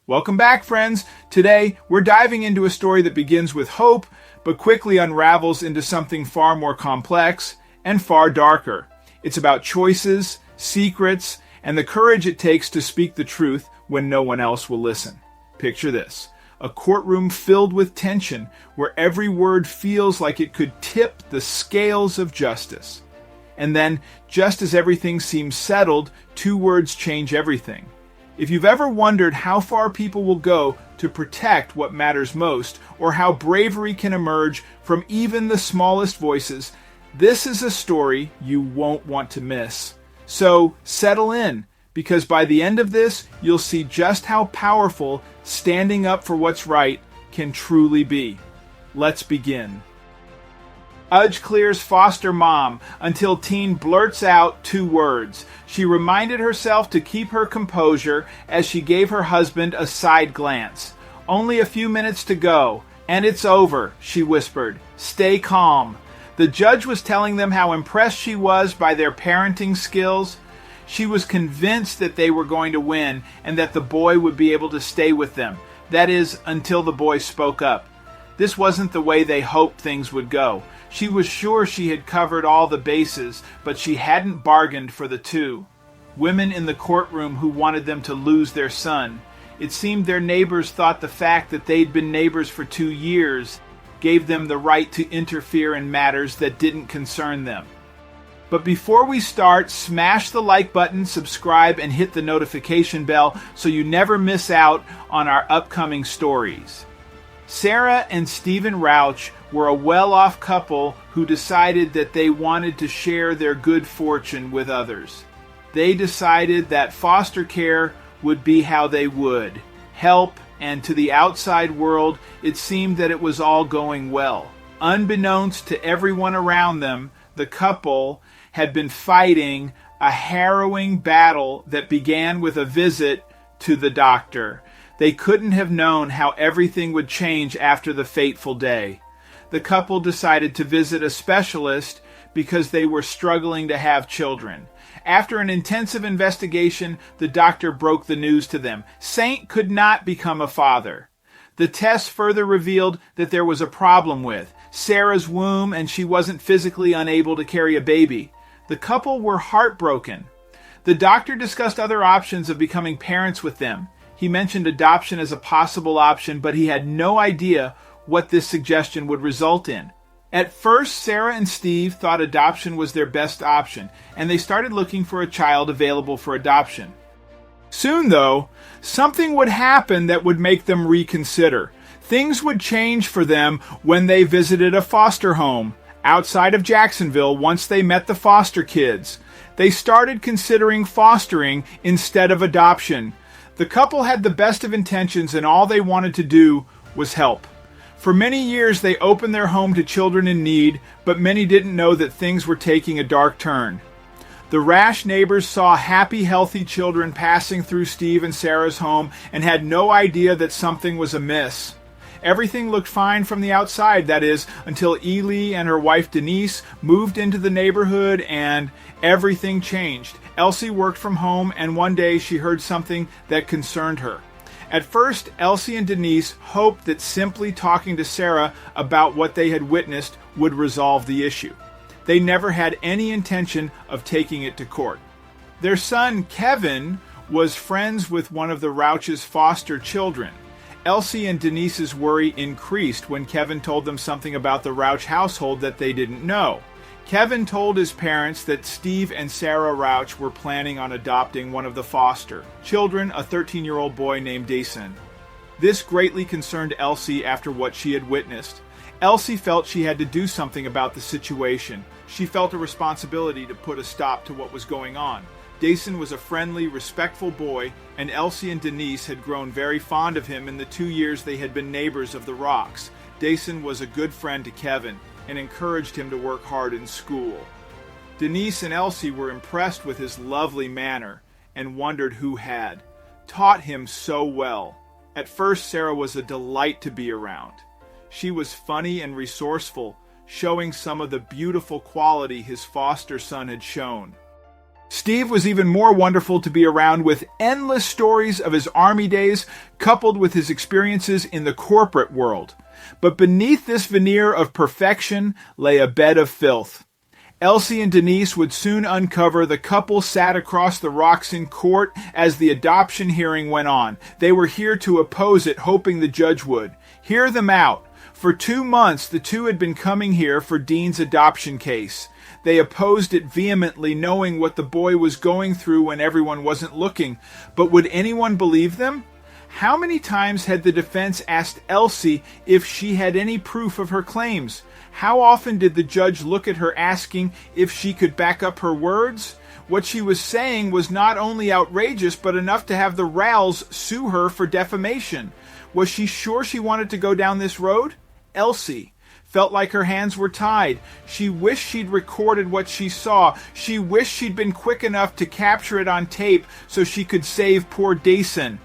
Welcome back, friends. Today, we're diving into a story that begins with hope, but quickly unravels into something far more complex and far darker. It's about choices, secrets, and the courage it takes to speak the truth when no one else will listen. Picture this: a courtroom filled with tension, where every word feels like it could tip the scales of justice. And then, just as everything seems settled, two words change everything. If you've ever wondered how far people will go to protect what matters most, or how bravery can emerge from even the smallest voices, this is a story you won't want to miss. So settle in, because by the end of this, you'll see just how powerful standing up for what's right can truly be. Let's begin. Udge clears foster mom until teen blurts out two words. She reminded herself to keep her composure as she gave her husband a side glance. "Only a few minutes to go, and it's over," she whispered. "Stay calm." The judge was telling them how impressed she was by their parenting skills. She was convinced that they were going to win and that the boy would be able to stay with them. That is, until the boy spoke up. This wasn't the way they hoped things would go. She was sure she had covered all the bases, but she hadn't bargained for the two. Women in the courtroom who wanted them to lose their son. It seemed their neighbors thought the fact that they'd been neighbors for 2 years gave them the right to interfere in matters that didn't concern them. But before we start, smash the like button, subscribe, and hit the notification bell so you never miss out on our upcoming stories. Sarah and Stephen Rauch were a well-off couple who decided that they wanted to share their good fortune with others. They decided that foster care would be how they would help, and to the outside world, it seemed that it was all going well. Unbeknownst to everyone around them, the couple had been fighting a harrowing battle that began with a visit to the doctor. They couldn't have known how everything would change after the fateful day. The couple decided to visit a specialist because they were struggling to have children. After an intensive investigation, the doctor broke the news to them. Saint could not become a father. The tests further revealed that there was a problem with Sarah's womb, and she wasn't physically unable to carry a baby. The couple were heartbroken. The doctor discussed other options of becoming parents with them. He mentioned adoption as a possible option, but he had no idea what this suggestion would result in. At first, Sarah and Steve thought adoption was their best option, and they started looking for a child available for adoption. Soon, though, something would happen that would make them reconsider. Things would change for them when they visited a foster home outside of Jacksonville. Once they met the foster kids, they started considering fostering instead of adoption. The couple had the best of intentions, and all they wanted to do was help. For many years, they opened their home to children in need, but many didn't know that things were taking a dark turn. The rash neighbors saw happy, healthy children passing through Steve and Sarah's home and had no idea that something was amiss. Everything looked fine from the outside, that is, until Ely and her wife Denise moved into the neighborhood and everything changed. Elsie worked from home, and one day she heard something that concerned her. At first, Elsie and Denise hoped that simply talking to Sarah about what they had witnessed would resolve the issue. They never had any intention of taking it to court. Their son, Kevin, was friends with one of the Rauch's foster children. Elsie and Denise's worry increased when Kevin told them something about the Rauch household that they didn't know. Kevin told his parents that Steve and Sarah Rauch were planning on adopting one of the foster children, a 13-year-old boy named Dason. This greatly concerned Elsie after what she had witnessed. Elsie felt she had to do something about the situation. She felt a responsibility to put a stop to what was going on. Dason was a friendly, respectful boy, and Elsie and Denise had grown very fond of him in the 2 years they had been neighbors of the Rocks. Dason was a good friend to Kevin and encouraged him to work hard in school. Denise and Elsie were impressed with his lovely manner and wondered who had taught him so well. At first, Sarah was a delight to be around. She was funny and resourceful, showing some of the beautiful quality his foster son had shown. Steve was even more wonderful to be around, with endless stories of his army days coupled with his experiences in the corporate world. But beneath this veneer of perfection lay a bed of filth. Elsie and Denise would soon uncover the couple sat across the rocks in court as the adoption hearing went on. They were here to oppose it, hoping the judge would hear them out. For 2 months, the two had been coming here for Dean's adoption case. They opposed it vehemently, knowing what the boy was going through when everyone wasn't looking. But would anyone believe them? How many times had the defense asked Elsie if she had any proof of her claims? How often did the judge look at her asking if she could back up her words? What she was saying was not only outrageous, but enough to have the Rals sue her for defamation. Was she sure she wanted to go down this road? Elsie felt like her hands were tied. She wished she'd recorded what she saw. She wished she'd been quick enough to capture it on tape so she could save poor Dason.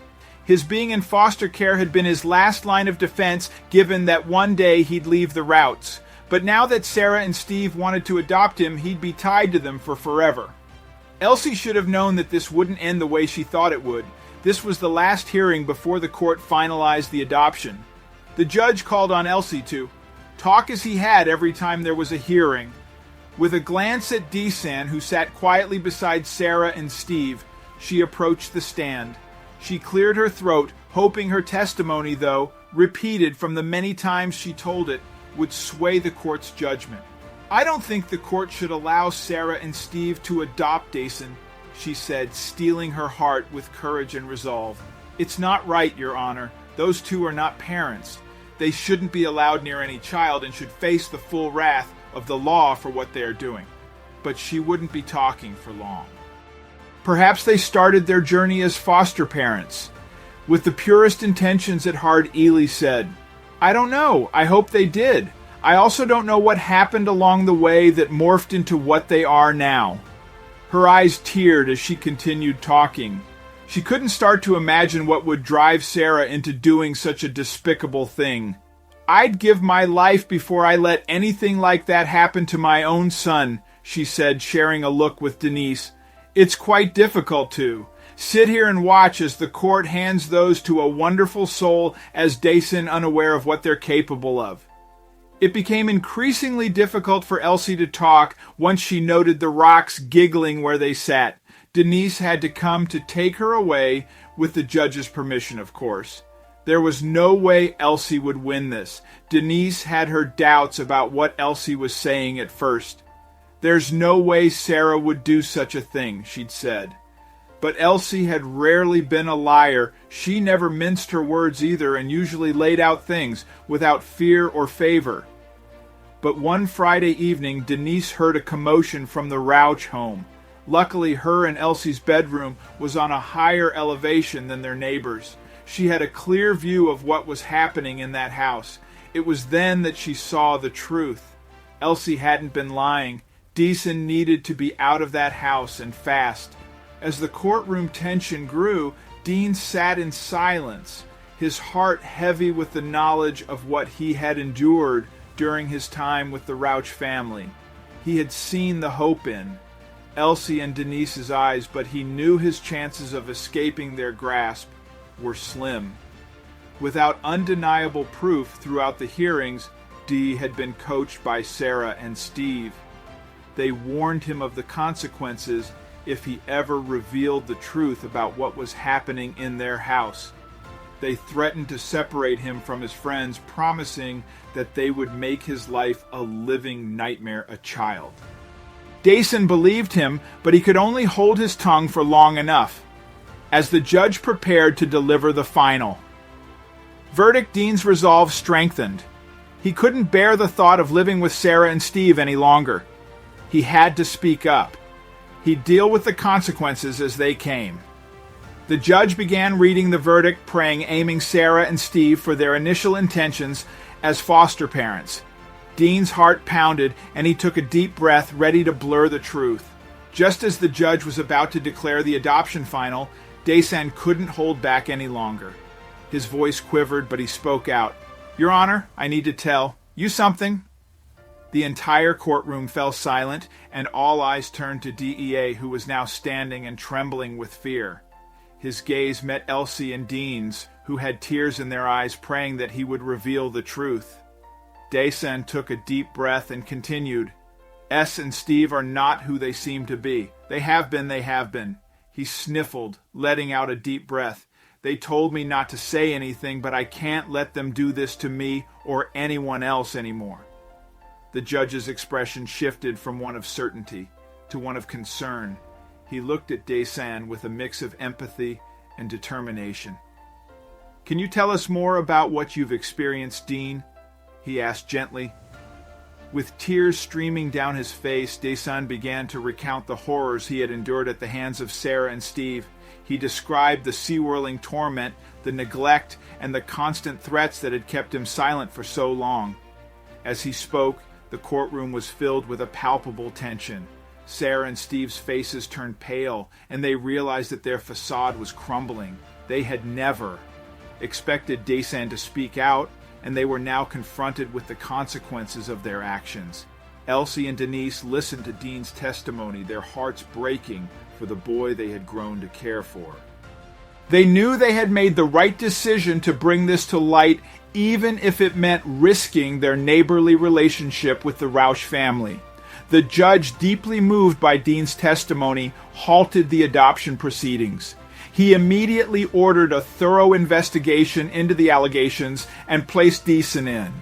His being in foster care had been his last line of defense, given that one day he'd leave the routes. But now that Sarah and Steve wanted to adopt him, he'd be tied to them for forever. Elsie should have known that this wouldn't end the way she thought it would. This was the last hearing before the court finalized the adoption. The judge called on Elsie to talk as he had every time there was a hearing. With a glance at Desan, who sat quietly beside Sarah and Steve, she approached the stand. She cleared her throat, hoping her testimony, though repeated from the many times she told it, would sway the court's judgment. "I don't think the court should allow Sarah and Steve to adopt Dason," she said, steeling her heart with courage and resolve. "It's not right, Your Honor. Those two are not parents. They shouldn't be allowed near any child and should face the full wrath of the law for what they are doing." But she wouldn't be talking for long. Perhaps they started their journey as foster parents. With the purest intentions at heart, Ely said, "I don't know. I hope they did. I also don't know what happened along the way that morphed into what they are now." Her eyes teared as she continued talking. She couldn't start to imagine what would drive Sarah into doing such a despicable thing. "I'd give my life before I let anything like that happen to my own son," she said, sharing a look with Denise. "It's quite difficult to sit here and watch as the court hands those to a wonderful soul as Dason unaware of what they're capable of." It became increasingly difficult for Elsie to talk once she noted the rocks giggling where they sat. Denise had to come to take her away, with the judge's permission, of course. There was no way Elsie would win this. Denise had her doubts about what Elsie was saying at first. "There's no way Sarah would do such a thing," she'd said. But Elsie had rarely been a liar. She never minced her words either, and usually laid out things without fear or favor. But one Friday evening, Denise heard a commotion from the Rauch home. Luckily, her and Elsie's bedroom was on a higher elevation than their neighbors. She had a clear view of what was happening in that house. It was then that she saw the truth. Elsie hadn't been lying. Deason needed to be out of that house, and fast. As the courtroom tension grew, Dean sat in silence, his heart heavy with the knowledge of what he had endured during his time with the Rauch family. He had seen the hope in Elsie and Denise's eyes, but he knew his chances of escaping their grasp were slim. Without undeniable proof throughout the hearings, Dee had been coached by Sarah and Steve. They warned him of the consequences if he ever revealed the truth about what was happening in their house. They threatened to separate him from his friends, promising that they would make his life a living nightmare, a child. Dason believed him, but he could only hold his tongue for long enough, as the judge prepared to deliver the final verdict. Dean's resolve strengthened. He couldn't bear the thought of living with Sarah and Steve any longer. He had to speak up. He'd deal with the consequences as they came. The judge began reading the verdict, praying, aiming Sarah and Steve for their initial intentions as foster parents. Dean's heart pounded, and he took a deep breath, ready to blur the truth. Just as the judge was about to declare the adoption final, Dasan couldn't hold back any longer. His voice quivered, but he spoke out. "Your Honor, I need to tell you something." The entire courtroom fell silent, and all eyes turned to DEA, who was now standing and trembling with fear. His gaze met Elsie and Dean's, who had tears in their eyes, praying that he would reveal the truth. Dasan took a deep breath and continued, "S and Steve are not who they seem to be. They have been. He sniffled, letting out a deep breath. They told me not to say anything, but I can't let them do this to me or anyone else anymore." The judge's expression shifted from one of certainty to one of concern. He looked at Dasan with a mix of empathy and determination. "Can you tell us more about what you've experienced, Dean?" he asked gently. With tears streaming down his face, Dasan began to recount the horrors he had endured at the hands of Sarah and Steve. He described the sea-whirling torment, the neglect, and the constant threats that had kept him silent for so long. As he spoke, the courtroom was filled with a palpable tension. Sarah and Steve's faces turned pale, and they realized that their facade was crumbling. They had never expected Dasan to speak out, and they were now confronted with the consequences of their actions. Elsie and Denise listened to Dean's testimony, their hearts breaking for the boy they had grown to care for. They knew they had made the right decision to bring this to light, even if it meant risking their neighborly relationship with the Rausch family. The judge, deeply moved by Dean's testimony, halted the adoption proceedings. He immediately ordered a thorough investigation into the allegations and placed Deason in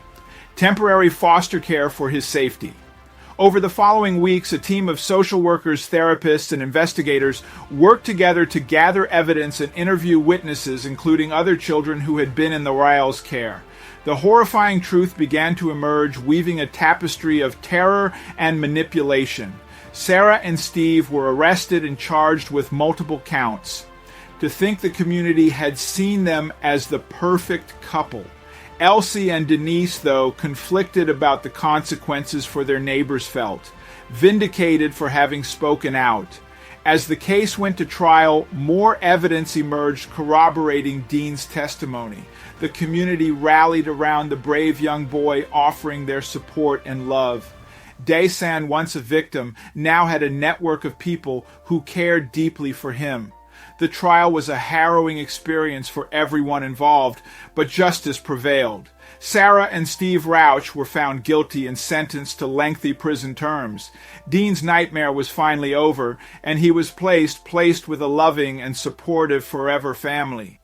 temporary foster care for his safety. Over the following weeks, a team of social workers, therapists, and investigators worked together to gather evidence and interview witnesses, including other children who had been in the Ryals' care. The horrifying truth began to emerge, weaving a tapestry of terror and manipulation. Sarah and Steve were arrested and charged with multiple counts. To think the community had seen them as the perfect couple. Elsie and Denise, though, conflicted about the consequences for their neighbors felt, vindicated for having spoken out. As the case went to trial, more evidence emerged corroborating Dean's testimony. The community rallied around the brave young boy, offering their support and love. Dasan, once a victim, now had a network of people who cared deeply for him. The trial was a harrowing experience for everyone involved, but justice prevailed. Sarah and Steve Rausch were found guilty and sentenced to lengthy prison terms. Dean's nightmare was finally over, and he was placed with a loving and supportive forever family.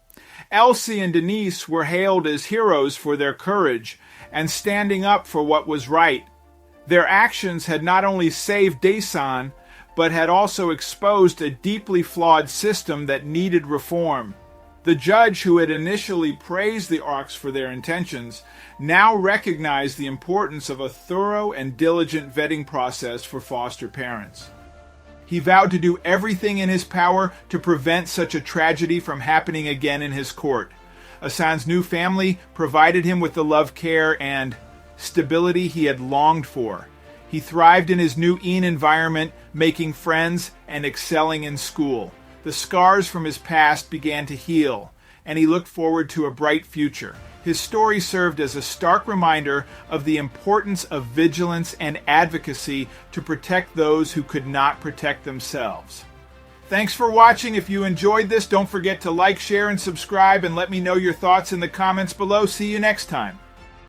Elsie and Denise were hailed as heroes for their courage and standing up for what was right. Their actions had not only saved Dasan, but had also exposed a deeply flawed system that needed reform. The judge, who had initially praised the Arcs for their intentions, now recognized the importance of a thorough and diligent vetting process for foster parents. He vowed to do everything in his power to prevent such a tragedy from happening again in his court. Asan's new family provided him with the love, care, and stability he had longed for. He thrived in his new environment, making friends and excelling in school. The scars from his past began to heal, and he looked forward to a bright future. His story served as a stark reminder of the importance of vigilance and advocacy to protect those who could not protect themselves. Thanks for watching. If you enjoyed this, don't forget to like, share, and subscribe, and let me know your thoughts in the comments below. See you next time.